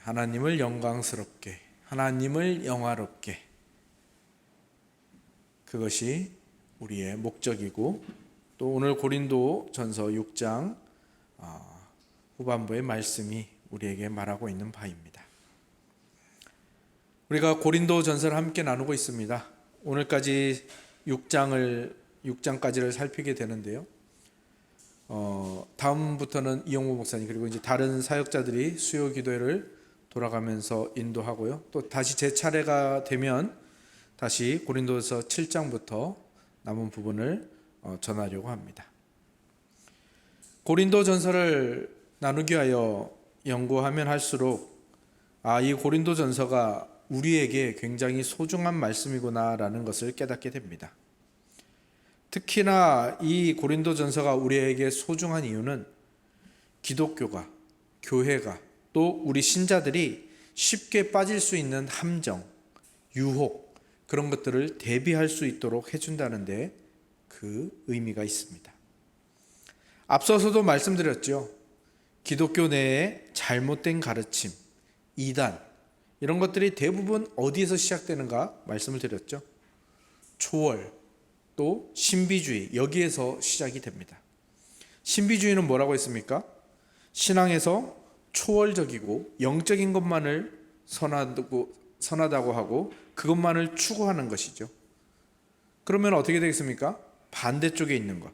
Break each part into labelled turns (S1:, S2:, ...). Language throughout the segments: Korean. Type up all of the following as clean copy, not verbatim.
S1: 하나님을 영광스럽게, 하나님을 영화롭게, 그것이 우리의 목적이고 또 오늘 고린도 전서 6장 후반부의 말씀이 우리에게 말하고 있는 바입니다. 우리가 고린도 전서를 함께 나누고 있습니다. 오늘까지 6장까지를 살피게 되는데요. 다음부터는 이용호 목사님 그리고 이제 다른 사역자들이 수요 기도회를 돌아가면서 인도하고요. 또 다시 제 차례가 되면 다시 고린도서 7장부터 남은 부분을 전하려고 합니다. 고린도 전서를 나누기 위하여 연구하면 할수록 이 고린도 전서가 우리에게 굉장히 소중한 말씀이구나라는 것을 깨닫게 됩니다. 특히나 이 고린도 전서가 우리에게 소중한 이유는 기독교가, 교회가 또 우리 신자들이 쉽게 빠질 수 있는 함정, 유혹 그런 것들을 대비할 수 있도록 해준다는 데 그 의미가 있습니다. 앞서서도 말씀드렸죠. 기독교 내에 잘못된 가르침, 이단 이런 것들이 대부분 어디에서 시작되는가 말씀을 드렸죠. 초월 또 신비주의 여기에서 시작이 됩니다. 신비주의는 뭐라고 했습니까? 신앙에서 초월적이고 영적인 것만을 선하다고 하고 그것만을 추구하는 것이죠. 그러면 어떻게 되겠습니까? 반대쪽에 있는 것,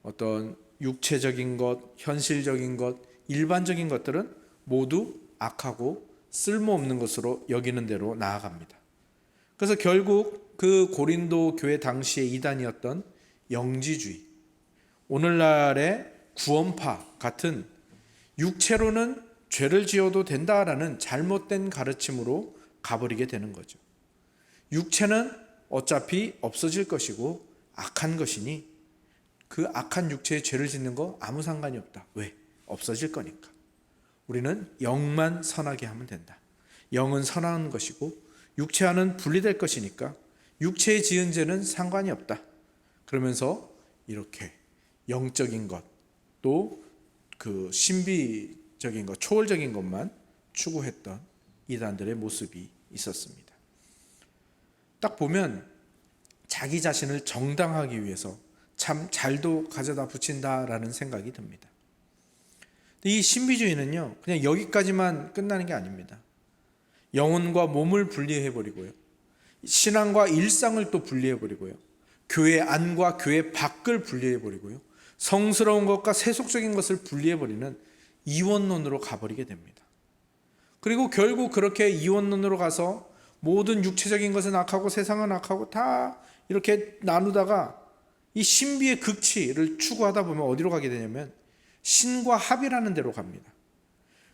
S1: 어떤 육체적인 것, 현실적인 것, 일반적인 것들은 모두 악하고 쓸모없는 것으로 여기는 대로 나아갑니다. 그래서 결국 그 고린도 교회 당시의 이단이었던 영지주의, 오늘날의 구원파 같은 육체로는 죄를 지어도 된다라는 잘못된 가르침으로 가버리게 되는 거죠. 육체는 어차피 없어질 것이고 악한 것이니 그 악한 육체의 죄를 짓는 거 아무 상관이 없다. 왜? 없어질 거니까. 우리는 영만 선하게 하면 된다. 영은 선한 것이고 육체와는 분리될 것이니까 육체에 지은 죄는 상관이 없다. 그러면서 이렇게 영적인 것, 또 그 신비적인 것, 초월적인 것만 추구했던 이단들의 모습이 있었습니다. 딱 보면 자기 자신을 정당하기 위해서 참 잘도 가져다 붙인다라는 생각이 듭니다. 이 신비주의는요, 그냥 여기까지만 끝나는 게 아닙니다. 영혼과 몸을 분리해버리고요, 신앙과 일상을 또 분리해버리고요, 교회 안과 교회 밖을 분리해버리고요, 성스러운 것과 세속적인 것을 분리해버리는 이원론으로 가버리게 됩니다. 그리고 결국 그렇게 이원론으로 가서 모든 육체적인 것은 악하고 세상은 악하고 다 이렇게 나누다가 이 신비의 극치를 추구하다 보면 어디로 가게 되냐면 신과 합이라는 데로 갑니다.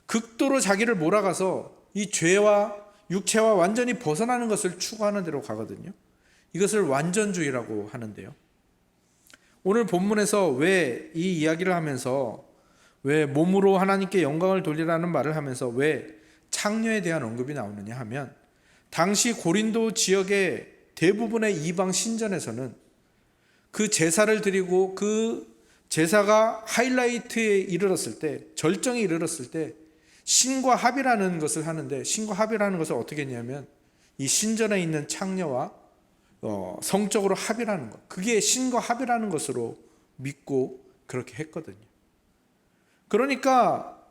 S1: 극도로 자기를 몰아가서 이 죄와 육체와 완전히 벗어나는 것을 추구하는 데로 가거든요. 이것을 완전주의라고 하는데요. 오늘 본문에서 왜 이 이야기를 하면서 왜 몸으로 하나님께 영광을 돌리라는 말을 하면서 왜 창녀에 대한 언급이 나오느냐 하면 당시 고린도 지역의 대부분의 이방 신전에서는 그 제사를 드리고 그 제사가 하이라이트에 이르렀을 때, 절정에 이르렀을 때 신과 합이라는 것을 하는데, 신과 합이라는 것을 어떻게 했냐면 이 신전에 있는 창녀와 성적으로 합이라는 것, 그게 신과 합이라는 것으로 믿고 그렇게 했거든요. 그러니까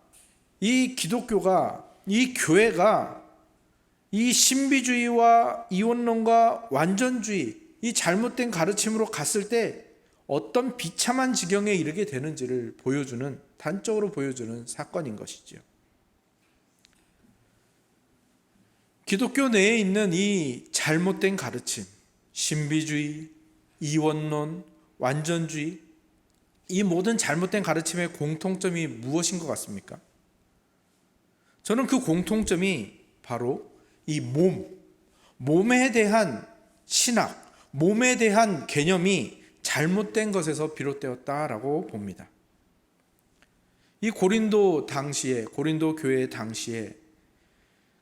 S1: 이 기독교가, 이 교회가 이 신비주의와 이원론과 완전주의, 이 잘못된 가르침으로 갔을 때 어떤 비참한 지경에 이르게 되는지를 보여주는, 단적으로 보여주는 사건인 것이죠. 기독교 내에 있는 이 잘못된 가르침, 신비주의, 이원론, 완전주의, 이 모든 잘못된 가르침의 공통점이 무엇인 것 같습니까? 저는 그 공통점이 바로 이 몸에 대한 신학, 몸에 대한 개념이 잘못된 것에서 비롯되었다라고 봅니다. 이 고린도 교회 당시에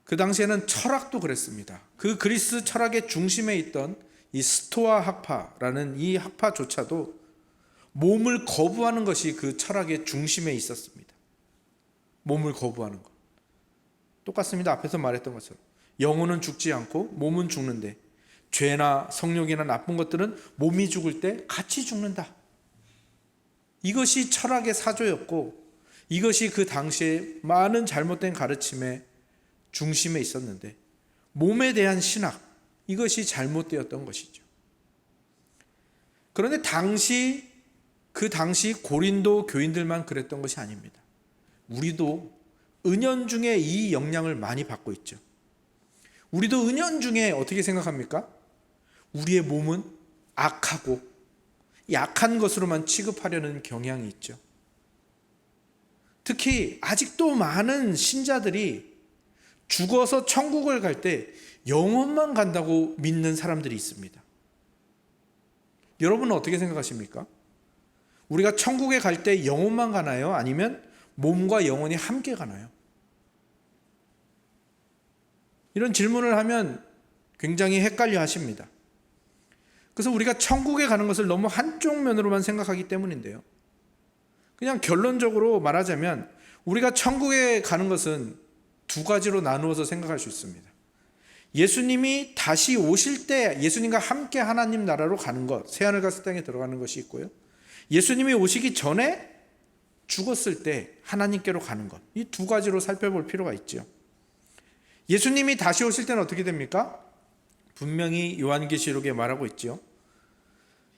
S1: 그 당시에는 철학도 그랬습니다. 그 그리스 철학의 중심에 있던 이 스토아 학파라는 이 학파조차도 몸을 거부하는 것이 그 철학의 중심에 있었습니다. 몸을 거부하는 것. 똑같습니다. 앞에서 말했던 것처럼 영혼은 죽지 않고 몸은 죽는데 죄나 성욕이나 나쁜 것들은 몸이 죽을 때 같이 죽는다. 이것이 철학의 사조였고 이것이 그 당시에 많은 잘못된 가르침의 중심에 있었는데 몸에 대한 신학, 이것이 잘못되었던 것이죠. 그런데 그 당시 고린도 교인들만 그랬던 것이 아닙니다. 우리도 은연중에 이 영향을 많이 받고 있죠. 우리도 은연중에 어떻게 생각합니까? 우리의 몸은 악하고 약한 것으로만 취급하려는 경향이 있죠. 특히 아직도 많은 신자들이 죽어서 천국을 갈 때 영혼만 간다고 믿는 사람들이 있습니다. 여러분은 어떻게 생각하십니까? 우리가 천국에 갈 때 영혼만 가나요? 아니면 몸과 영혼이 함께 가나요? 이런 질문을 하면 굉장히 헷갈려 하십니다. 그래서 우리가 천국에 가는 것을 너무 한쪽 면으로만 생각하기 때문인데요. 그냥 결론적으로 말하자면 우리가 천국에 가는 것은 두 가지로 나누어서 생각할 수 있습니다. 예수님이 다시 오실 때 예수님과 함께 하나님 나라로 가는 것, 새하늘과 새 땅에 들어가는 것이 있고요. 예수님이 오시기 전에 죽었을 때 하나님께로 가는 것, 이 두 가지로 살펴볼 필요가 있죠. 예수님이 다시 오실 때는 어떻게 됩니까? 분명히 요한계시록에 말하고 있죠.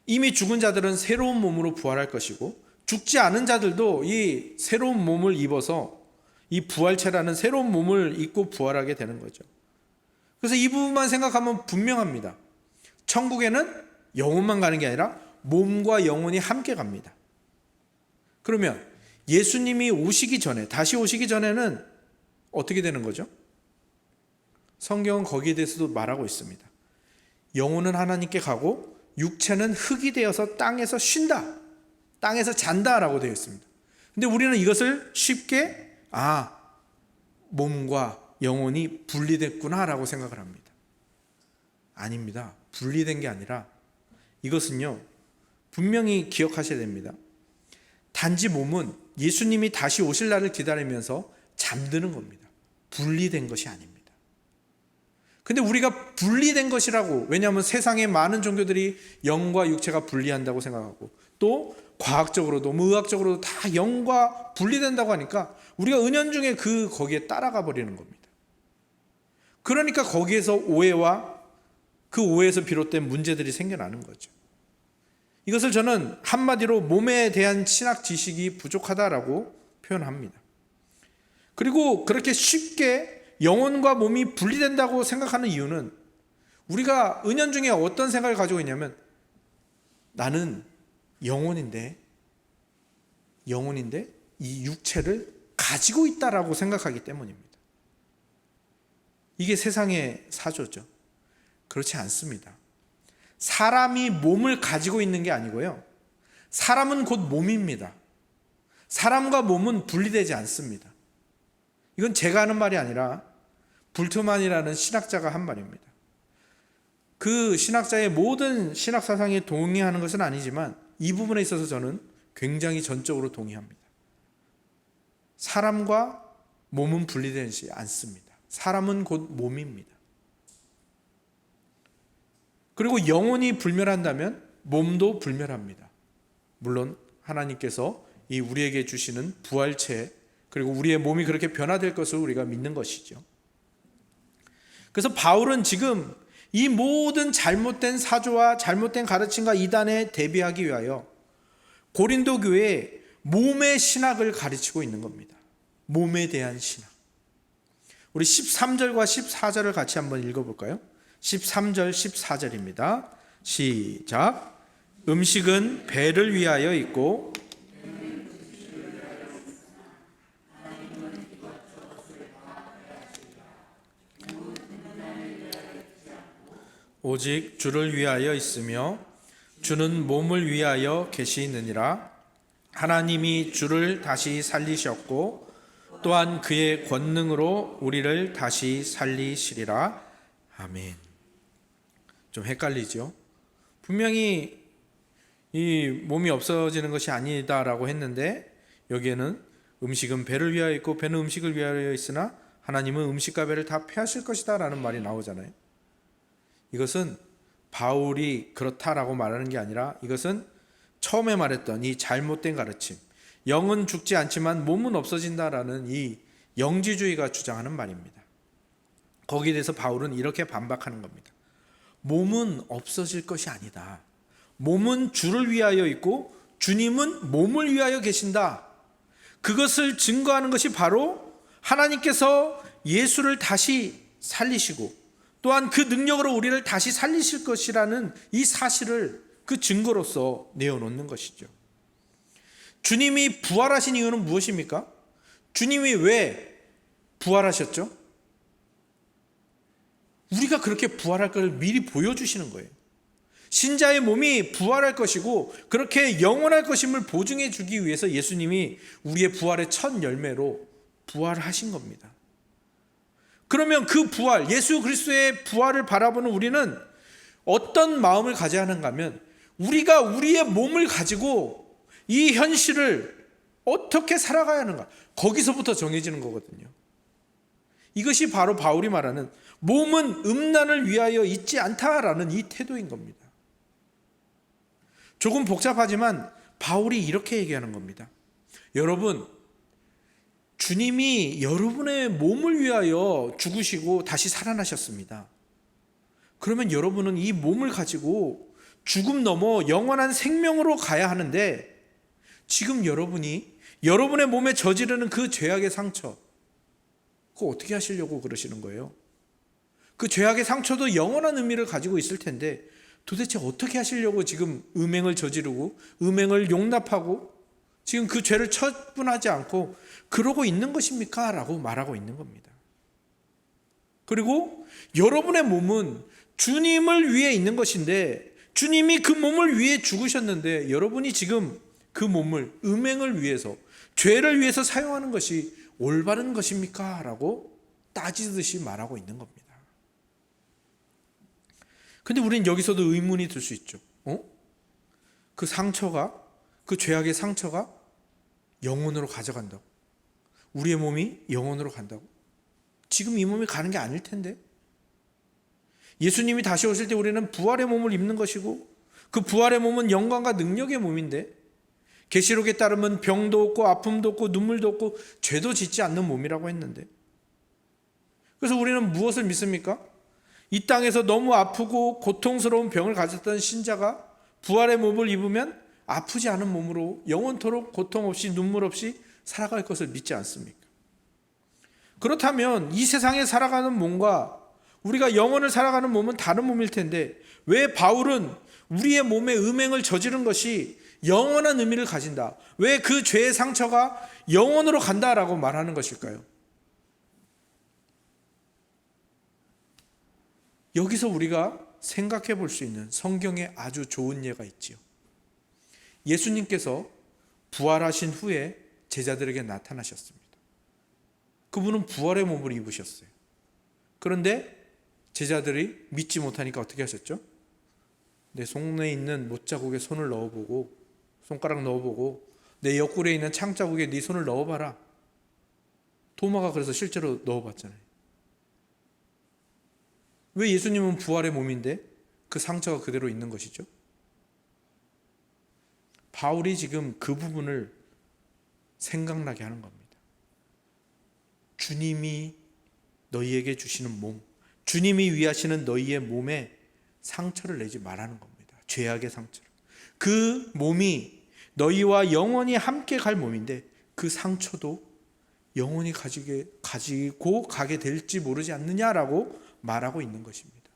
S1: 이미 죽은 자들은 새로운 몸으로 부활할 것이고 죽지 않은 자들도 이 새로운 몸을 입어서 이 부활체라는 새로운 몸을 입고 부활하게 되는 거죠. 그래서 이 부분만 생각하면 분명합니다. 천국에는 영혼만 가는 게 아니라 몸과 영혼이 함께 갑니다. 그러면 예수님이 오시기 전에, 다시 오시기 전에는 어떻게 되는 거죠? 성경은 거기에 대해서도 말하고 있습니다. 영혼은 하나님께 가고 육체는 흙이 되어서 땅에서 쉰다, 땅에서 잔다라고 되어 있습니다. 근데 우리는 이것을 쉽게 몸과 영혼이 분리됐구나라고 생각을 합니다. 아닙니다. 분리된 게 아니라 이것은요, 분명히 기억하셔야 됩니다. 단지 몸은 예수님이 다시 오실 날을 기다리면서 잠드는 겁니다. 분리된 것이 아닙니다. 근데 우리가 분리된 것이라고, 왜냐하면 세상의 많은 종교들이 영과 육체가 분리한다고 생각하고 또 과학적으로도 의학적으로도 다 영과 분리된다고 하니까 우리가 은연중에 거기에 따라가 버리는 겁니다. 그러니까 거기에서 오해와 그 오해에서 비롯된 문제들이 생겨나는 거죠. 이것을 저는 한마디로 몸에 대한 신학 지식이 부족하다라고 표현합니다. 그리고 그렇게 쉽게 영혼과 몸이 분리된다고 생각하는 이유는 우리가 은연중에 어떤 생각을 가지고 있냐면 나는 영혼인데 이 육체를 가지고 있다라고 생각하기 때문입니다. 이게 세상의 사조죠. 그렇지 않습니다. 사람이 몸을 가지고 있는 게 아니고요. 사람은 곧 몸입니다. 사람과 몸은 분리되지 않습니다. 이건 제가 하는 말이 아니라 불트만이라는 신학자가 한 말입니다. 그 신학자의 모든 신학 사상에 동의하는 것은 아니지만 이 부분에 있어서 저는 굉장히 전적으로 동의합니다. 사람과 몸은 분리되지 않습니다. 사람은 곧 몸입니다. 그리고 영혼이 불멸한다면 몸도 불멸합니다. 물론 하나님께서 이 우리에게 주시는 부활체, 그리고 우리의 몸이 그렇게 변화될 것을 우리가 믿는 것이죠. 그래서 바울은 지금 이 모든 잘못된 사조와 잘못된 가르침과 이단에 대비하기 위하여 고린도 교회에 몸의 신학을 가르치고 있는 겁니다. 몸에 대한 신학. 우리 13절과 14절을 같이 한번 읽어볼까요? 13절 14절입니다. 시작. 음식은 배를 위하여 있고 오직 주를 위하여 있으며 주는 몸을 위하여 계시느니라. 하나님이 주를 다시 살리셨고 또한 그의 권능으로 우리를 다시 살리시리라. 아멘. 좀 헷갈리죠? 분명히 이 몸이 없어지는 것이 아니다라고 했는데 여기에는 음식은 배를 위하여 있고 배는 음식을 위하여 있으나 하나님은 음식과 배를 다 폐하실 것이다 라는 말이 나오잖아요. 이것은 바울이 그렇다라고 말하는 게 아니라 이것은 처음에 말했던 이 잘못된 가르침, 영은 죽지 않지만 몸은 없어진다라는 이 영지주의가 주장하는 말입니다. 거기에 대해서 바울은 이렇게 반박하는 겁니다. 몸은 없어질 것이 아니다. 몸은 주를 위하여 있고 주님은 몸을 위하여 계신다. 그것을 증거하는 것이 바로 하나님께서 예수를 다시 살리시고 또한 그 능력으로 우리를 다시 살리실 것이라는 이 사실을 그 증거로서 내어놓는 것이죠. 주님이 부활하신 이유는 무엇입니까? 주님이 왜 부활하셨죠? 우리가 그렇게 부활할 걸 미리 보여주시는 거예요. 신자의 몸이 부활할 것이고 그렇게 영원할 것임을 보증해 주기 위해서 예수님이 우리의 부활의 첫 열매로 부활하신 겁니다. 그러면 그 부활, 예수 그리스도의 부활을 바라보는 우리는 어떤 마음을 가져야 하는가 하면 우리가 우리의 몸을 가지고 이 현실을 어떻게 살아가야 하는가, 거기서부터 정해지는 거거든요. 이것이 바로 바울이 말하는 몸은 음란을 위하여 있지 않다라는 이 태도인 겁니다. 조금 복잡하지만 바울이 이렇게 얘기하는 겁니다. 여러분, 주님이 여러분의 몸을 위하여 죽으시고 다시 살아나셨습니다. 그러면 여러분은 이 몸을 가지고 죽음 넘어 영원한 생명으로 가야 하는데 지금 여러분이 여러분의 몸에 저지르는 그 죄악의 상처, 그거 어떻게 하시려고 그러시는 거예요? 그 죄악의 상처도 영원한 의미를 가지고 있을 텐데 도대체 어떻게 하시려고 지금 음행을 저지르고 음행을 용납하고 지금 그 죄를 처분하지 않고 그러고 있는 것입니까? 라고 말하고 있는 겁니다. 그리고 여러분의 몸은 주님을 위해 있는 것인데 주님이 그 몸을 위해 죽으셨는데 여러분이 지금 그 몸을 음행을 위해서, 죄를 위해서 사용하는 것이 올바른 것입니까? 라고 따지듯이 말하고 있는 겁니다. 근데 우리는 여기서도 의문이 들 수 있죠. 그 상처가, 그 죄악의 상처가 영혼으로 가져간다고? 우리의 몸이 영혼으로 간다고? 지금 이 몸이 가는 게 아닐 텐데? 예수님이 다시 오실 때 우리는 부활의 몸을 입는 것이고 그 부활의 몸은 영광과 능력의 몸인데 계시록에 따르면 병도 없고 아픔도 없고 눈물도 없고 죄도 짓지 않는 몸이라고 했는데, 그래서 우리는 무엇을 믿습니까? 이 땅에서 너무 아프고 고통스러운 병을 가졌던 신자가 부활의 몸을 입으면 아프지 않은 몸으로 영원토록 고통 없이 눈물 없이 살아갈 것을 믿지 않습니까? 그렇다면 이 세상에 살아가는 몸과 우리가 영원을 살아가는 몸은 다른 몸일 텐데 왜 바울은 우리의 몸에 음행을 저지른 것이 영원한 의미를 가진다, 왜 그 죄의 상처가 영원으로 간다라고 말하는 것일까요? 여기서 우리가 생각해 볼 수 있는 성경에 아주 좋은 예가 있지요. 예수님께서 부활하신 후에 제자들에게 나타나셨습니다. 그분은 부활의 몸을 입으셨어요. 그런데 제자들이 믿지 못하니까 어떻게 하셨죠? 내 손에 있는 못자국에 손을 넣어보고, 손가락 넣어보고, 내 옆구리에 있는 창자국에 네 손을 넣어봐라. 도마가 그래서 실제로 넣어봤잖아요. 왜 예수님은 부활의 몸인데 그 상처가 그대로 있는 것이죠? 바울이 지금 그 부분을 생각나게 하는 겁니다. 주님이 너희에게 주시는 몸, 주님이 위하시는 너희의 몸에 상처를 내지 말라는 겁니다. 죄악의 상처를. 그 몸이 너희와 영원히 함께 갈 몸인데 그 상처도 영원히 가지고 가게 될지 모르지 않느냐라고 말하고 있는 것입니다.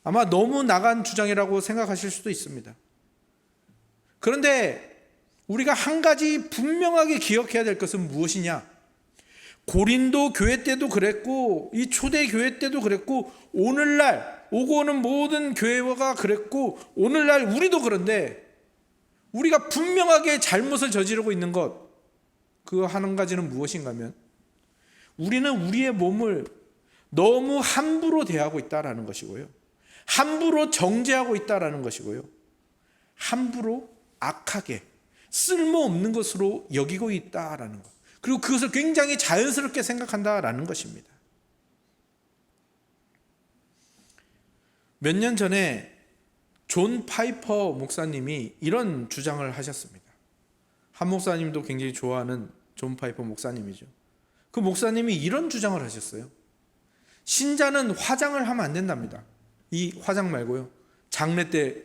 S1: 아마 너무 나간 주장이라고 생각하실 수도 있습니다. 그런데 우리가 한 가지 분명하게 기억해야 될 것은 무엇이냐? 고린도 교회 때도 그랬고 이 초대 교회 때도 그랬고 오늘날 오고 오는 모든 교회가 그랬고 오늘날 우리도 그런데 우리가 분명하게 잘못을 저지르고 있는 것, 그 한 가지는 무엇인가 하면 우리는 우리의 몸을 너무 함부로 대하고 있다라는 것이고요, 함부로 정죄하고 있다라는 것이고요, 함부로 악하게 쓸모없는 것으로 여기고 있다라는 것, 그리고 그것을 굉장히 자연스럽게 생각한다라는 것입니다. 몇 년 전에 존 파이퍼 목사님이 이런 주장을 하셨습니다. 한 목사님도 굉장히 좋아하는 존 파이퍼 목사님이죠. 그 목사님이 이런 주장을 하셨어요. 신자는 화장을 하면 안 된답니다. 이 화장 말고요. 장례 때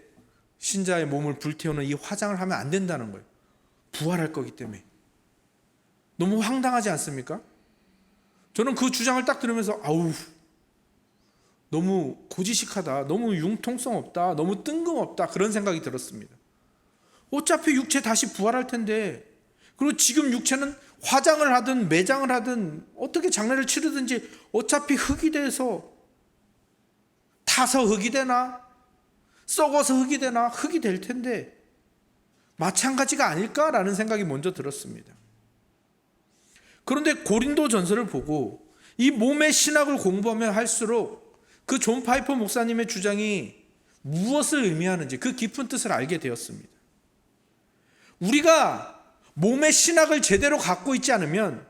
S1: 신자의 몸을 불태우는 이 화장을 하면 안 된다는 거예요. 부활할 거기 때문에. 너무 황당하지 않습니까? 저는 그 주장을 딱 들으면서 아우, 너무 고지식하다, 너무 융통성 없다, 너무 뜬금없다, 그런 생각이 들었습니다. 어차피 육체 다시 부활할 텐데, 그리고 지금 육체는 화장을 하든 매장을 하든 어떻게 장례를 치르든지 어차피 흙이 돼서 타서 흙이 되나 썩어서 흙이 되나 흙이 될 텐데 마찬가지가 아닐까라는 생각이 먼저 들었습니다. 그런데 고린도전서를 보고 이 몸의 신학을 공부하면 할수록 그 존 파이퍼 목사님의 주장이 무엇을 의미하는지 그 깊은 뜻을 알게 되었습니다. 우리가 몸의 신학을 제대로 갖고 있지 않으면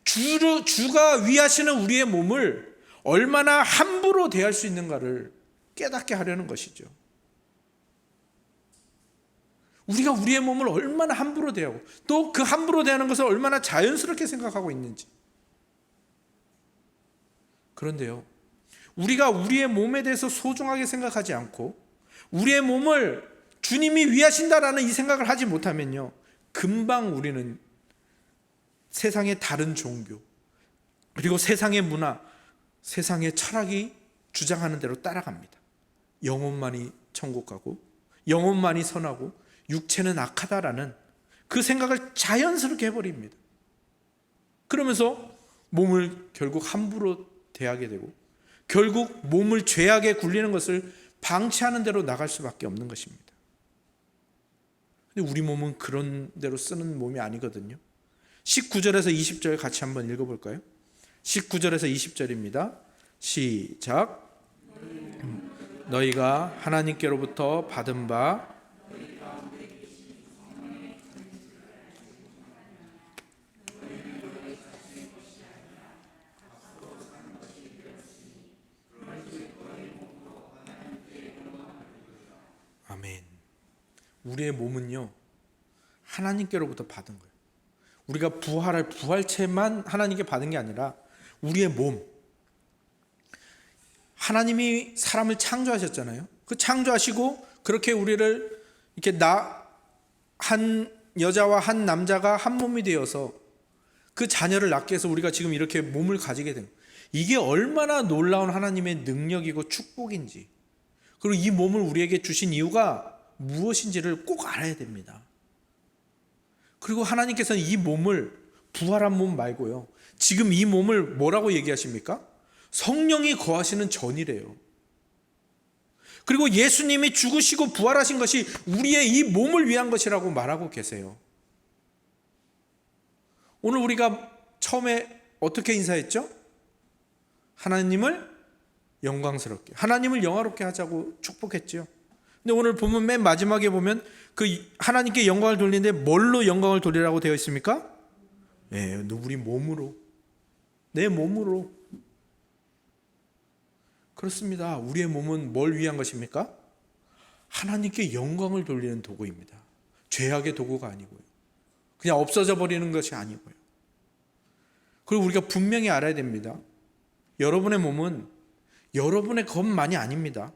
S1: 주가 위하시는 우리의 몸을 얼마나 함부로 대할 수 있는가를 깨닫게 하려는 것이죠. 우리가 우리의 몸을 얼마나 함부로 대하고 또 그 함부로 대하는 것을 얼마나 자연스럽게 생각하고 있는지. 그런데요, 우리가 우리의 몸에 대해서 소중하게 생각하지 않고 우리의 몸을 주님이 위하신다라는 이 생각을 하지 못하면요, 금방 우리는 세상의 다른 종교 그리고 세상의 문화, 세상의 철학이 주장하는 대로 따라갑니다. 영혼만이 천국 가고 영혼만이 선하고 육체는 악하다라는 그 생각을 자연스럽게 해버립니다. 그러면서 몸을 결국 함부로 대하게 되고 결국 몸을 죄악에 굴리는 것을 방치하는 대로 나갈 수밖에 없는 것입니다. 근데 우리 몸은 그런 대로 쓰는 몸이 아니거든요. 19절에서 20절 같이 한번 읽어볼까요? 19절에서 20절입니다. 시작. 너희가 하나님께로부터 받은 바 아멘. 우리의 몸은요, 하나님께로부터 받은 거예요. 우리가 부활할 부활체만 하나님께 받은 게 아니라 우리의 몸, 하나님이 사람을 창조하셨잖아요. 그 창조하시고 그렇게 우리를 이렇게 한 여자와 한 남자가 한 몸이 되어서 그 자녀를 낳게 해서 우리가 지금 이렇게 몸을 가지게 된, 이게 얼마나 놀라운 하나님의 능력이고 축복인지, 그리고 이 몸을 우리에게 주신 이유가 무엇인지를 꼭 알아야 됩니다. 그리고 하나님께서는 이 몸을 부활한 몸 말고요, 지금 이 몸을 뭐라고 얘기하십니까? 성령이 거하시는 전이래요. 그리고 예수님이 죽으시고 부활하신 것이 우리의 이 몸을 위한 것이라고 말하고 계세요. 오늘 우리가 처음에 어떻게 인사했죠? 하나님을 영광스럽게, 하나님을 영화롭게 하자고 축복했죠. 근데 오늘 보면 맨 마지막에 보면 그 하나님께 영광을 돌리는데 뭘로 영광을 돌리라고 되어 있습니까? 네, 우리 몸으로, 내 몸으로. 그렇습니다. 우리의 몸은 뭘 위한 것입니까? 하나님께 영광을 돌리는 도구입니다. 죄악의 도구가 아니고요, 그냥 없어져 버리는 것이 아니고요. 그리고 우리가 분명히 알아야 됩니다. 여러분의 몸은 여러분의 것만이 아닙니다.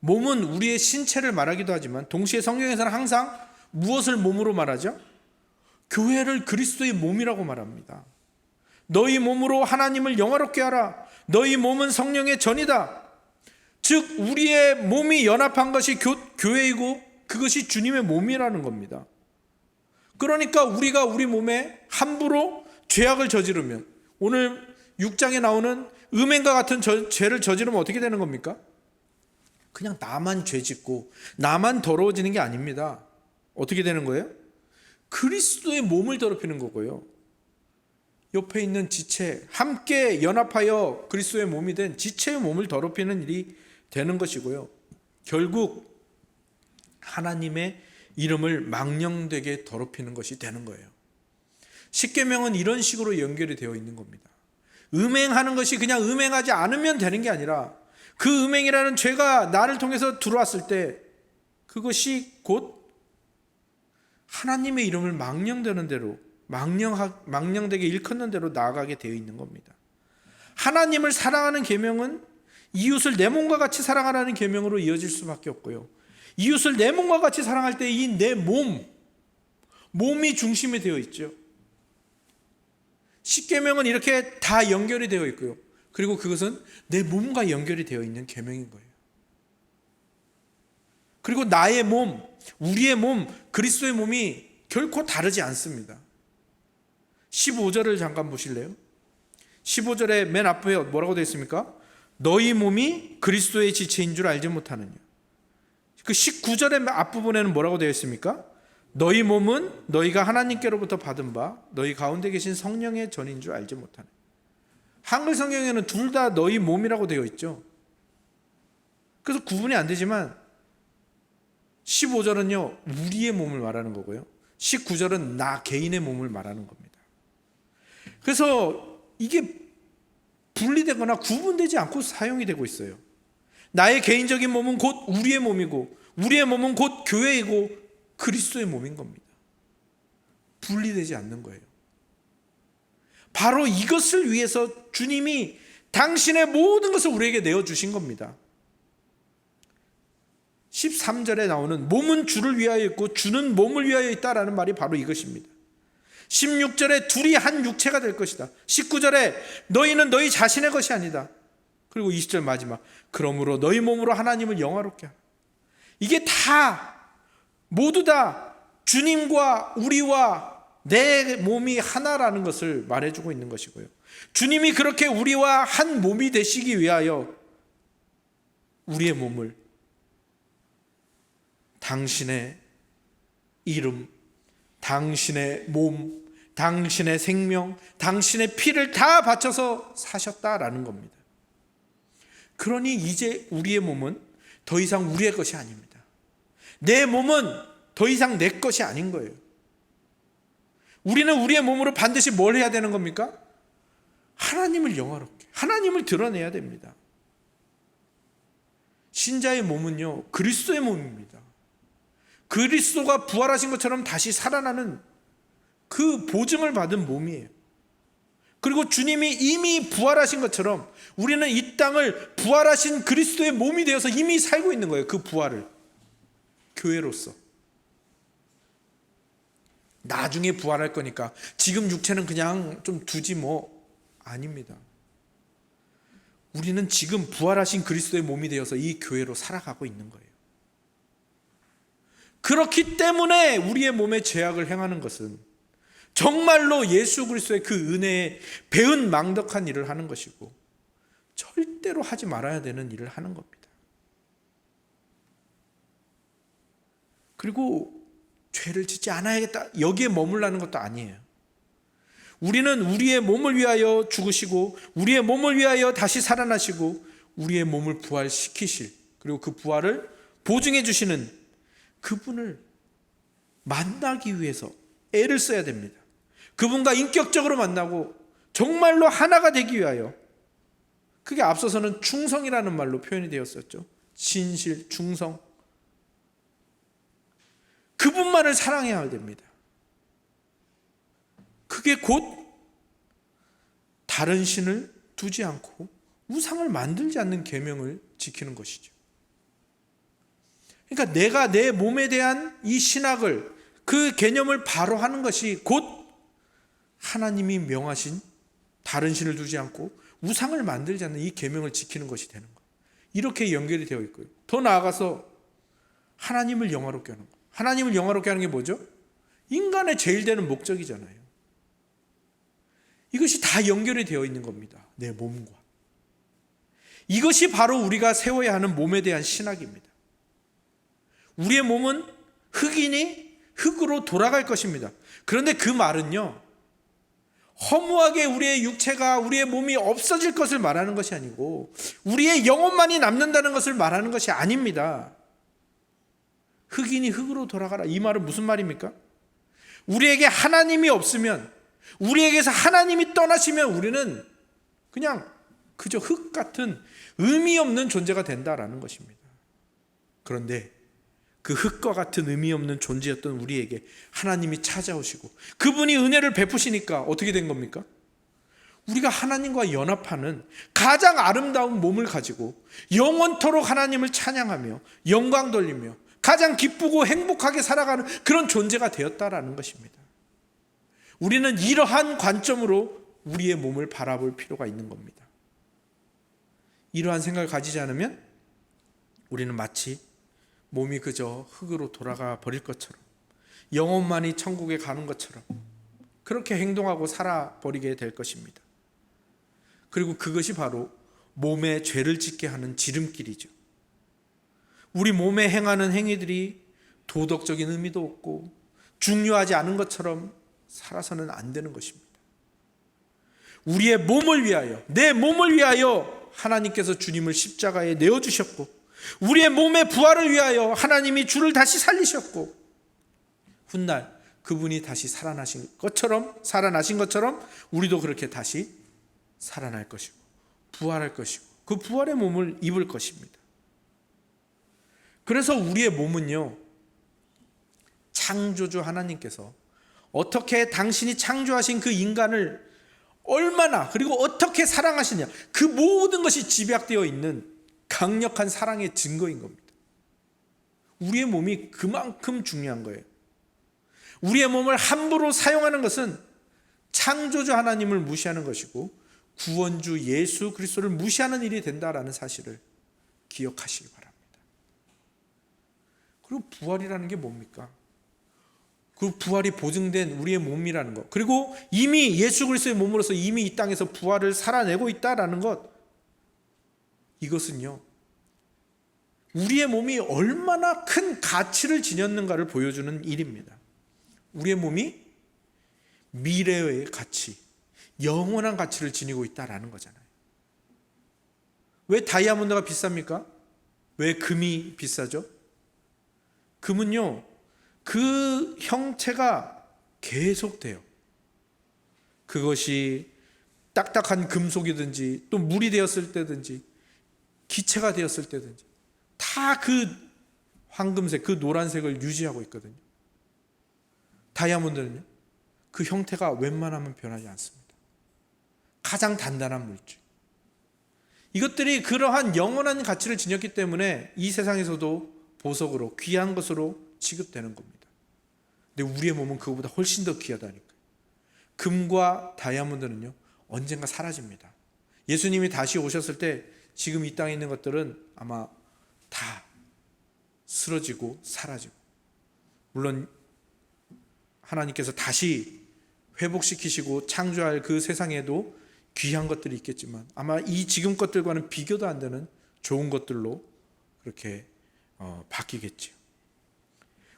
S1: 몸은 우리의 신체를 말하기도 하지만 동시에 성경에서는 항상 무엇을 몸으로 말하죠? 교회를 그리스도의 몸이라고 말합니다. 너희 몸으로 하나님을 영화롭게 하라. 너희 몸은 성령의 전이다. 즉 우리의 몸이 연합한 것이 교회이고 그것이 주님의 몸이라는 겁니다. 그러니까 우리가 우리 몸에 함부로 죄악을 저지르면, 오늘 6장에 나오는 음행과 같은 죄를 저지르면 어떻게 되는 겁니까? 그냥 나만 죄 짓고 나만 더러워지는 게 아닙니다. 어떻게 되는 거예요? 그리스도의 몸을 더럽히는 거고요, 옆에 있는 지체, 함께 연합하여 그리스도의 몸이 된 지체의 몸을 더럽히는 일이 되는 것이고요, 결국 하나님의 이름을 망령되게 더럽히는 것이 되는 거예요. 십계명은 이런 식으로 연결이 되어 있는 겁니다. 음행하는 것이 그냥 음행하지 않으면 되는 게 아니라 그 음행이라는 죄가 나를 통해서 들어왔을 때 그것이 곧 하나님의 이름을 망령되는 대로 망령되게 일컫는 대로 나아가게 되어 있는 겁니다. 하나님을 사랑하는 계명은 이웃을 내 몸과 같이 사랑하라는 계명으로 이어질 수밖에 없고요. 이웃을 내 몸과 같이 사랑할 때 이 내 몸이 중심이 되어 있죠. 십계명은 이렇게 다 연결이 되어 있고요. 그리고 그것은 내 몸과 연결이 되어 있는 계명인 거예요. 그리고 나의 몸, 우리의 몸, 그리스도의 몸이 결코 다르지 않습니다. 15절을 잠깐 보실래요? 15절에 맨 앞에 뭐라고 되어 있습니까? 너희 몸이 그리스도의 지체인 줄 알지 못하느냐. 그 19절의 앞부분에는 뭐라고 되어 있습니까? 너희 몸은 너희가 하나님께로부터 받은 바 너희 가운데 계신 성령의 전인 줄 알지 못하느냐. 한글 성경에는 둘 다 너희 몸이라고 되어 있죠. 그래서 구분이 안 되지만 15절은요 우리의 몸을 말하는 거고요, 19절은 나 개인의 몸을 말하는 겁니다. 그래서 이게 분리되거나 구분되지 않고 사용이 되고 있어요. 나의 개인적인 몸은 곧 우리의 몸이고 우리의 몸은 곧 교회이고 그리스도의 몸인 겁니다. 분리되지 않는 거예요. 바로 이것을 위해서 주님이 당신의 모든 것을 우리에게 내어주신 겁니다. 13절에 나오는 몸은 주를 위하여 있고 주는 몸을 위하여 있다라는 말이 바로 이것입니다. 16절에 둘이 한 육체가 될 것이다. 19절에 너희는 너희 자신의 것이 아니다. 그리고 20절 마지막, 그러므로 너희 몸으로 하나님을 영화롭게 하라. 이게 다 모두 다 주님과 우리와 내 몸이 하나라는 것을 말해주고 있는 것이고요. 주님이 그렇게 우리와 한 몸이 되시기 위하여 우리의 몸을 당신의 이름, 당신의 몸, 당신의 생명, 당신의 피를 다 바쳐서 사셨다라는 겁니다. 그러니 이제 우리의 몸은 더 이상 우리의 것이 아닙니다. 내 몸은 더 이상 내 것이 아닌 거예요. 우리는 우리의 몸으로 반드시 뭘 해야 되는 겁니까? 하나님을 영화롭게, 하나님을 드러내야 됩니다. 신자의 몸은요 그리스도의 몸입니다. 그리스도가 부활하신 것처럼 다시 살아나는 그 보증을 받은 몸이에요. 그리고 주님이 이미 부활하신 것처럼 우리는 이 땅을 부활하신 그리스도의 몸이 되어서 이미 살고 있는 거예요. 그 부활을 교회로서. 나중에 부활할 거니까 지금 육체는 그냥 좀 두지 뭐, 아닙니다. 우리는 지금 부활하신 그리스도의 몸이 되어서 이 교회로 살아가고 있는 거예요. 그렇기 때문에 우리의 몸에 죄악을 행하는 것은 정말로 예수 그리스도의 그 은혜에 배은 망덕한 일을 하는 것이고 절대로 하지 말아야 되는 일을 하는 겁니다. 그리고 죄를 짓지 않아야겠다 여기에 머물라는 것도 아니에요. 우리는 우리의 몸을 위하여 죽으시고 우리의 몸을 위하여 다시 살아나시고 우리의 몸을 부활시키실, 그리고 그 부활을 보증해 주시는 그분을 만나기 위해서 애를 써야 됩니다. 그분과 인격적으로 만나고 정말로 하나가 되기 위하여, 그게 앞서서는 충성이라는 말로 표현이 되었었죠. 진실, 충성. 그분만을 사랑해야 됩니다. 그게 곧 다른 신을 두지 않고 우상을 만들지 않는 계명을 지키는 것이죠. 그러니까 내가 내 몸에 대한 이 신학을, 그 개념을 바로 하는 것이 곧 하나님이 명하신 다른 신을 두지 않고 우상을 만들지 않는 이 계명을 지키는 것이 되는 거예요. 이렇게 연결이 되어 있고요. 더 나아가서 하나님을 영화롭게 하는 거예요. 하나님을 영화롭게 하는 게 뭐죠? 인간의 제일 되는 목적이잖아요. 이것이 다 연결이 되어 있는 겁니다. 내 몸과. 이것이 바로 우리가 세워야 하는 몸에 대한 신학입니다. 우리의 몸은 흙이니 흙으로 돌아갈 것입니다. 그런데 그 말은요, 허무하게 우리의 육체가, 우리의 몸이 없어질 것을 말하는 것이 아니고 우리의 영혼만이 남는다는 것을 말하는 것이 아닙니다. 흙이니 흙으로 돌아가라. 이 말은 무슨 말입니까? 우리에게 하나님이 없으면, 우리에게서 하나님이 떠나시면 우리는 그냥 그저 흙 같은 의미 없는 존재가 된다라는 것입니다. 그런데 그 흙과 같은 의미 없는 존재였던 우리에게 하나님이 찾아오시고 그분이 은혜를 베푸시니까 어떻게 된 겁니까? 우리가 하나님과 연합하는 가장 아름다운 몸을 가지고 영원토록 하나님을 찬양하며 영광 돌리며 가장 기쁘고 행복하게 살아가는 그런 존재가 되었다라는 것입니다. 우리는 이러한 관점으로 우리의 몸을 바라볼 필요가 있는 겁니다. 이러한 생각을 가지지 않으면 우리는 마치 몸이 그저 흙으로 돌아가 버릴 것처럼, 영혼만이 천국에 가는 것처럼 그렇게 행동하고 살아버리게 될 것입니다. 그리고 그것이 바로 몸에 죄를 짓게 하는 지름길이죠. 우리 몸에 행하는 행위들이 도덕적인 의미도 없고 중요하지 않은 것처럼 살아서는 안 되는 것입니다. 우리의 몸을 위하여, 내 몸을 위하여 하나님께서 주님을 십자가에 내어주셨고, 우리의 몸의 부활을 위하여 하나님이 주를 다시 살리셨고, 훗날 그분이 다시 살아나신 것처럼 우리도 그렇게 다시 살아날 것이고 부활할 것이고 그 부활의 몸을 입을 것입니다. 그래서 우리의 몸은요, 창조주 하나님께서 어떻게 당신이 창조하신 그 인간을 얼마나 그리고 어떻게 사랑하시냐, 그 모든 것이 집약되어 있는 강력한 사랑의 증거인 겁니다. 우리의 몸이 그만큼 중요한 거예요. 우리의 몸을 함부로 사용하는 것은 창조주 하나님을 무시하는 것이고 구원주 예수 그리스도를 무시하는 일이 된다라는 사실을 기억하시기 바랍니다. 그리고 부활이라는 게 뭡니까? 그 부활이 보증된 우리의 몸이라는 것, 그리고 이미 예수 그리스도의 몸으로서 이미 이 땅에서 부활을 살아내고 있다라는 것, 이것은요 우리의 몸이 얼마나 큰 가치를 지녔는가를 보여주는 일입니다. 우리의 몸이 미래의 가치, 영원한 가치를 지니고 있다라는 거잖아요. 왜 다이아몬드가 비쌉니까? 왜 금이 비싸죠? 금은요, 그 형태가 계속돼요. 그것이 딱딱한 금속이든지 또 물이 되었을 때든지 기체가 되었을 때든지 다 그 황금색, 그 노란색을 유지하고 있거든요. 다이아몬드는요, 그 형태가 웬만하면 변하지 않습니다. 가장 단단한 물질, 이것들이 그러한 영원한 가치를 지녔기 때문에 이 세상에서도 보석으로 귀한 것으로 취급되는 겁니다. 근데 우리의 몸은 그거보다 훨씬 더 귀하다니까요. 금과 다이아몬드는요 언젠가 사라집니다. 예수님이 다시 오셨을 때 지금 이 땅에 있는 것들은 아마 다 쓰러지고 사라지고, 물론 하나님께서 다시 회복시키시고 창조할 그 세상에도 귀한 것들이 있겠지만 아마 이 지금 것들과는 비교도 안 되는 좋은 것들로 그렇게 바뀌겠지요.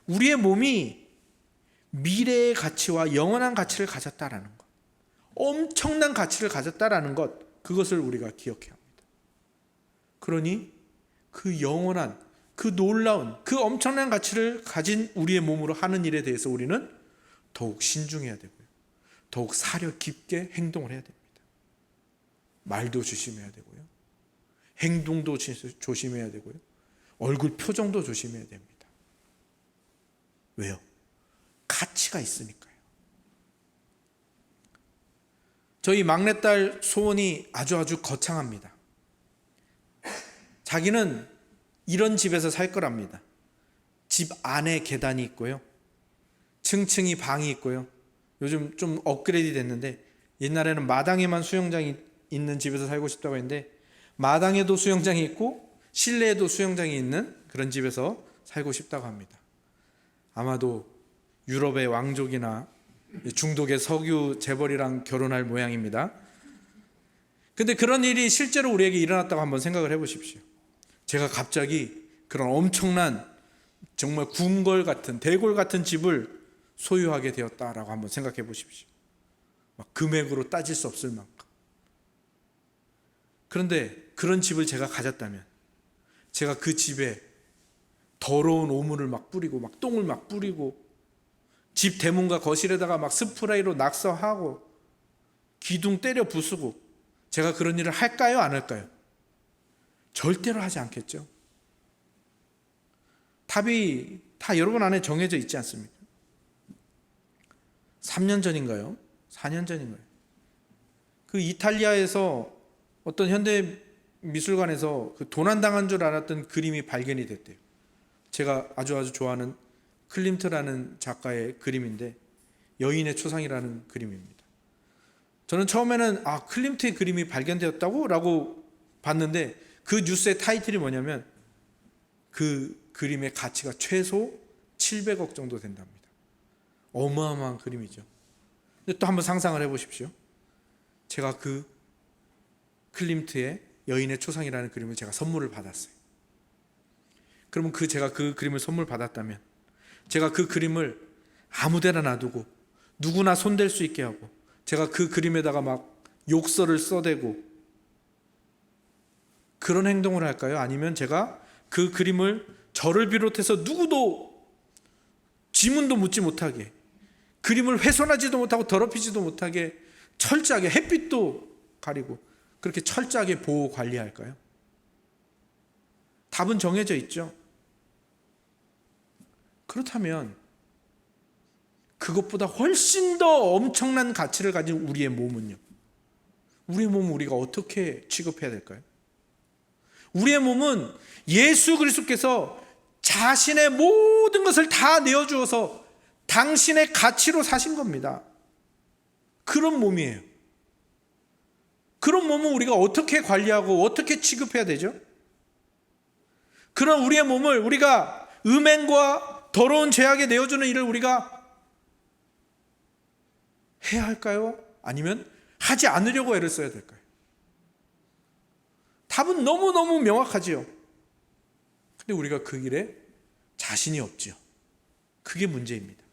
S1: 우리의 몸이 미래의 가치와 영원한 가치를 가졌다라는 것, 엄청난 가치를 가졌다라는 것, 그것을 우리가 기억해야 합니다. 그러니 그 영원한, 그 놀라운, 그 엄청난 가치를 가진 우리의 몸으로 하는 일에 대해서 우리는 더욱 신중해야 되고요, 더욱 사려 깊게 행동을 해야 됩니다. 말도 조심해야 되고요, 행동도 조심해야 되고요, 얼굴 표정도 조심해야 됩니다. 왜요? 가치가 있으니까요. 저희 막내딸 소원이 아주 거창합니다. 자기는 이런 집에서 살 거랍니다. 집 안에 계단이 있고요, 층층이 방이 있고요, 요즘 좀 업그레이드 됐는데 옛날에는 마당에만 수영장이 있는 집에서 살고 싶다고 했는데 마당에도 수영장이 있고 실내에도 수영장이 있는 그런 집에서 살고 싶다고 합니다. 아마도 유럽의 왕족이나 중독의 석유 재벌이랑 결혼할 모양입니다. 근데 그런 일이 실제로 우리에게 일어났다고 한번 생각을 해보십시오. 제가 갑자기 그런 엄청난 정말 궁궐 같은, 대궐 같은 집을 소유하게 되었다라고 한번 생각해 보십시오. 막 금액으로 따질 수 없을 만큼. 그런데 그런 집을 제가 가졌다면 제가 그 집에 더러운 오물을 막 뿌리고 막 똥을 막 뿌리고 집 대문과 거실에다가 막 스프레이로 낙서하고 기둥 때려 부수고 제가 그런 일을 할까요? 안 할까요? 절대로 하지 않겠죠. 답이 다 여러분 안에 정해져 있지 않습니까? 3년 전인가요? 4년 전인가요? 그 이탈리아에서 어떤 현대 미술관에서 그 도난당한 줄 알았던 그림이 발견이 됐대요. 제가 아주 좋아하는 클림트라는 작가의 그림인데 여인의 초상이라는 그림입니다. 저는 처음에는 클림트의 그림이 발견되었다고? 라고 봤는데 그 뉴스의 타이틀이 뭐냐면 그 그림의 가치가 최소 700억 정도 된답니다. 어마어마한 그림이죠. 근데 또 한번 상상을 해보십시오. 제가 그 클림트의 여인의 초상이라는 그림을 제가 선물을 받았어요. 그러면 제가 그 그림을 선물 받았다면 제가 그 그림을 아무데나 놔두고 누구나 손댈 수 있게 하고 제가 그 그림에다가 막 욕설을 써대고 그런 행동을 할까요? 아니면 제가 그 그림을 저를 비롯해서 누구도 지문도 묻지 못하게 그림을 훼손하지도 못하고 더럽히지도 못하게 철저하게 햇빛도 가리고 그렇게 철저하게 보호 관리할까요? 답은 정해져 있죠. 그렇다면 그것보다 훨씬 더 엄청난 가치를 가진 우리의 몸은요? 우리의 몸은 우리가 어떻게 취급해야 될까요? 우리의 몸은 예수 그리스도께서 자신의 모든 것을 다 내어주어서 당신의 가치로 사신 겁니다. 그런 몸이에요. 그런 몸은 우리가 어떻게 관리하고 어떻게 취급해야 되죠? 그런 우리의 몸을 우리가 음행과 더러운 죄악에 내어주는 일을 우리가 해야 할까요? 아니면 하지 않으려고 애를 써야 될까요? 답은 너무너무 명확하지요. 근데 우리가 그 길에 자신이 없지요. 그게 문제입니다.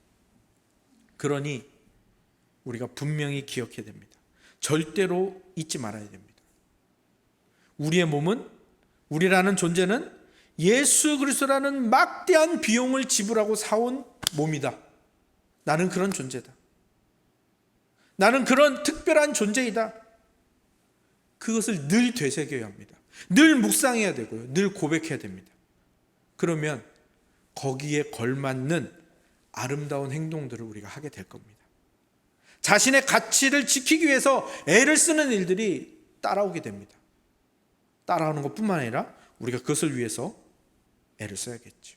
S1: 그러니 우리가 분명히 기억해야 됩니다. 절대로 잊지 말아야 됩니다. 우리의 몸은, 우리라는 존재는 예수 그리스도라는 막대한 비용을 지불하고 사온 몸이다. 나는 그런 존재다. 나는 그런 특별한 존재이다. 그것을 늘 되새겨야 합니다. 늘 묵상해야 되고요. 늘 고백해야 됩니다. 그러면 거기에 걸맞는 아름다운 행동들을 우리가 하게 될 겁니다. 자신의 가치를 지키기 위해서 애를 쓰는 일들이 따라오게 됩니다. 따라오는 것뿐만 아니라 우리가 그것을 위해서 애를 써야겠죠.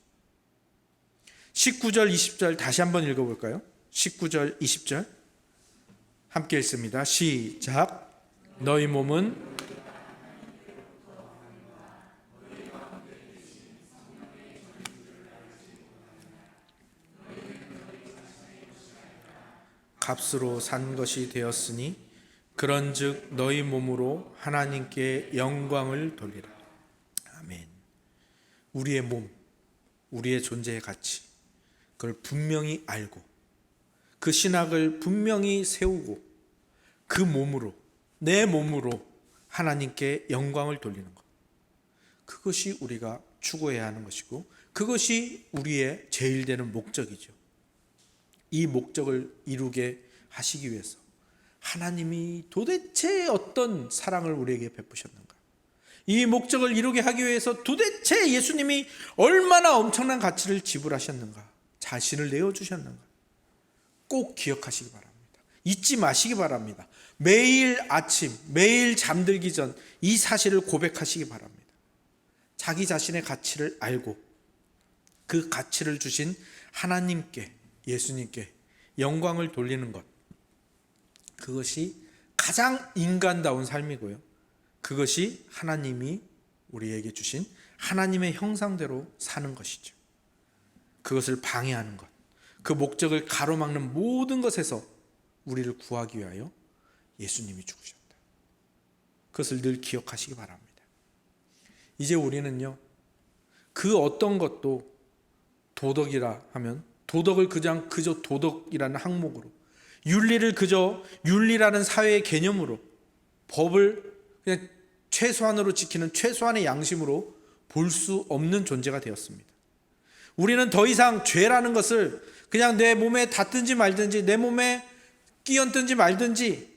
S1: 19절 20절 다시 한번 읽어볼까요? 19절 20절 함께 읽습니다. 시작. 너희 몸은 값으로 산 것이 되었으니 그런즉 너희 몸으로 하나님께 영광을 돌리라. 아멘. 우리의 몸, 우리의 존재의 가치, 그걸 분명히 알고 그 신학을 분명히 세우고 그 몸으로, 내 몸으로 하나님께 영광을 돌리는 것, 그것이 우리가 추구해야 하는 것이고 그것이 우리의 제일 되는 목적이죠. 이 목적을 이루게 하시기 위해서 하나님이 도대체 어떤 사랑을 우리에게 베푸셨는가, 이 목적을 이루게 하기 위해서 도대체 예수님이 얼마나 엄청난 가치를 지불하셨는가, 자신을 내어주셨는가, 꼭 기억하시기 바랍니다. 잊지 마시기 바랍니다. 매일 아침, 매일 잠들기 전 이 사실을 고백하시기 바랍니다. 자기 자신의 가치를 알고 그 가치를 주신 하나님께, 예수님께 영광을 돌리는 것, 그것이 가장 인간다운 삶이고요. 그것이 하나님이 우리에게 주신 하나님의 형상대로 사는 것이죠. 그것을 방해하는 것, 그 목적을 가로막는 모든 것에서 우리를 구하기 위하여 예수님이 죽으셨다. 그것을 늘 기억하시기 바랍니다. 이제 우리는요, 그 어떤 것도 도덕이라 하면 도덕을 그저 도덕이라는 항목으로, 윤리를 그저 윤리라는 사회의 개념으로, 법을 그냥 최소한으로 지키는 최소한의 양심으로 볼 수 없는 존재가 되었습니다. 우리는 더 이상 죄라는 것을 그냥 내 몸에 닿든지 말든지, 내 몸에 끼얹든지 말든지,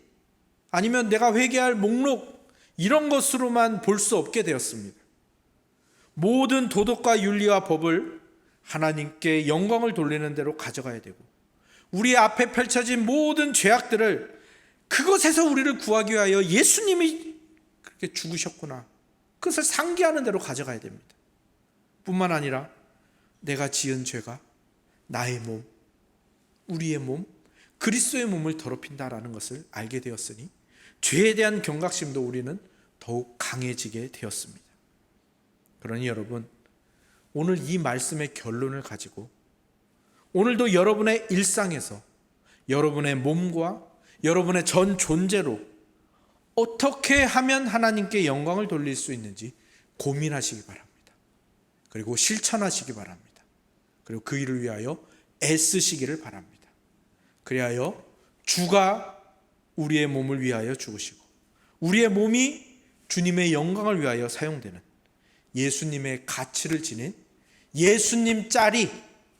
S1: 아니면 내가 회개할 목록, 이런 것으로만 볼 수 없게 되었습니다. 모든 도덕과 윤리와 법을 하나님께 영광을 돌리는 대로 가져가야 되고, 우리 앞에 펼쳐진 모든 죄악들을, 그것에서 우리를 구하기 위하여 예수님이 그렇게 죽으셨구나, 그것을 상기하는 대로 가져가야 됩니다. 뿐만 아니라 내가 지은 죄가 나의 몸, 우리의 몸, 그리스도의 몸을 더럽힌다라는 것을 알게 되었으니 죄에 대한 경각심도 우리는 더욱 강해지게 되었습니다. 그러니 여러분, 오늘 이 말씀의 결론을 가지고 오늘도 여러분의 일상에서 여러분의 몸과 여러분의 전 존재로 어떻게 하면 하나님께 영광을 돌릴 수 있는지 고민하시기 바랍니다. 그리고 실천하시기 바랍니다. 그리고 그 일을 위하여 애쓰시기를 바랍니다. 그리하여 주가 우리의 몸을 위하여 죽으시고 우리의 몸이 주님의 영광을 위하여 사용되는 예수님의 가치를 지닌 예수님 짤이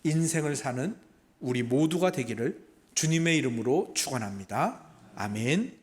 S1: 인생을 사는 우리 모두가 되기를 주님의 이름으로 축원합니다. 아멘.